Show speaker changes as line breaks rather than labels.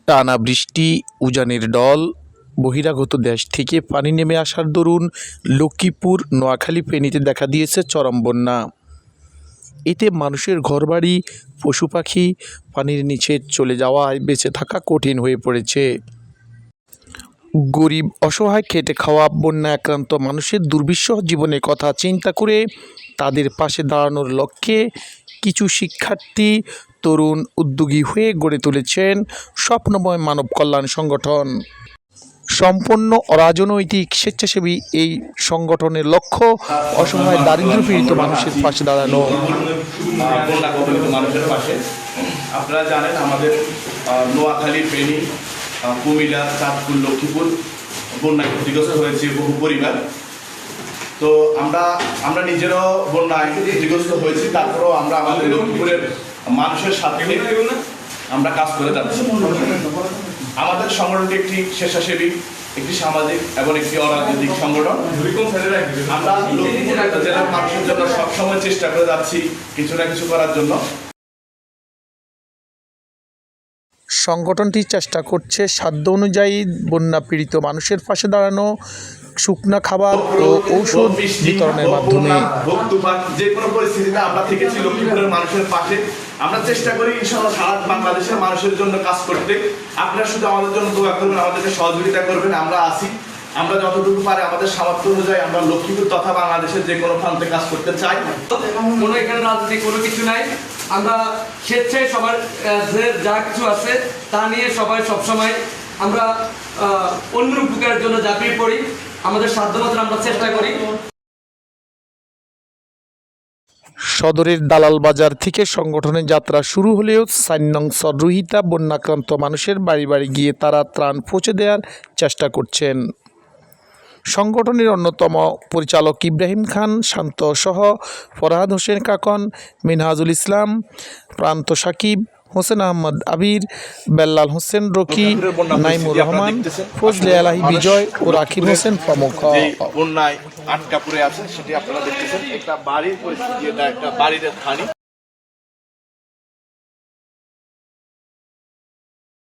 টানা বৃষ্টি, উজানের ঢল, বহিরাগত দেশ থেকে পানি নেমে আসার দরুন লক্ষ্মীপুর, নোয়াখালী, ফেনীতে দেখা দিয়েছে চরম বন্যা। এতে মানুষের ঘরবাড়ি, পশু পাখি পানির নিচে চলে যাওয়ায় বেঁচে থাকা কঠিন হয়ে পড়েছে। গরিব, অসহায়, খেটে খাওয়া বন্যা আক্রান্ত মানুষের দুর্বিষহ জীবনের কথা চিন্তা করে তাদের পাশে দাঁড়ানোর লক্ষ্যে কিছু শিক্ষার্থী, তরুণ উদ্যোগী হয়ে গড়ে তুলেছেন স্বপ্নময় মানব কল্যাণ সংগঠন। সম্পূর্ণ অরাজনৈতিক, স্বেচ্ছাসেবী এই সংগঠনের লক্ষ্য অসহায়, দারিদ্র্যপীড়িত মানুষের পাশে দাঁড়ানো।
মানুষের পাশে আপনারা জানেন আমাদের নোয়াখালী, ফেনী, কুমিল্লা, চাঁদপুর, লক্ষ্মীপুর বন্যায় ক্ষতিগ্রস্ত হয়েছে বহু পরিবার। তো আমরা নিজেরাও বন্যায় ক্ষতিগ্রস্ত হয়েছি, তারপরেও আমরা আমাদের লক্ষ্মীপুরের মানুষের সাথে আমরা কাজ করে যাচ্ছি। আমাদের সংগঠনটি একটি স্বেচ্ছাসেবী, একটি সামাজিক এবং একটি অরাজনৈতিক সংগঠন। আমরা লক্ষ্মীপুর জেলার মানুষের জন্য সবসময় চেষ্টা করে যাচ্ছি কিছু না কিছু করার জন্য।
সংগঠনটি চেষ্টা করছে সাধ্য অনুযায়ী বন্যা পীড়িত মানুষের পাশে দাঁড়ানো, শুকনা খাবার ও ঔষধ বিতরণের মাধ্যমে।
যে কোনো পরিস্থিতিতে আমরা থেকেছি লক্ষ্মীপুরের মানুষের পাশে। আমরা চেষ্টা করি ইনশাআল্লাহ সারা বাংলাদেশের মানুষের জন্য কাজ করতে। আপনারা শুধু আমাদের জন্য দোয়া করবেন, আমাদেরকে সহযোগিতা করবেন। আমরা আছি, আমরা যতটুকু পারে আমাদের সামর্থ্য অনুযায়ী আমরা লক্ষ্মীপুর তথা বাংলাদেশের যে কোনো প্রান্তে কাজ করতে চাই।
কোনো এখানে রাজনীতি কোনো কিছু নাই। আমরা স্বেচ্ছায় সবার যা কিছু আছে তা নিয়ে সবাই সবসময় আমরা অন্যের উপকারের জন্য ঝাঁপিয়ে পড়ি। আমাদের সাধ্যমতো আমরা চেষ্টা করি।
সদরের দালাল বাজার থেকে সংগঠনের যাত্রা শুরু হলেও ৪ নং সররুহিতা বন্যাক্রান্ত মানুষের বাড়ি বাড়ি গিয়ে তারা ত্রাণ পৌঁছে দেওয়ার চেষ্টা করছেন। সংগঠনের অন্যতম পরিচালক ইব্রাহিম খান শান্ত সহ ফরহাদ হোসেন কাকন, মিনহাজুল ইসলাম, প্রান্ত সাকিব, হোসেন আহমদ আবির, বেল্লাল হোসেন রকি, নাইমুর রহমান, ফজলে আলাহি বিজয় ও রাকিব হোসেন প্রমুখ।
বন্যায় আটকা পড়ে আছে সেটি আপনারা দেখতেছেন। একটা বাড়ির পরিস্থিতি, এটা একটা বাড়ির স্থানীয়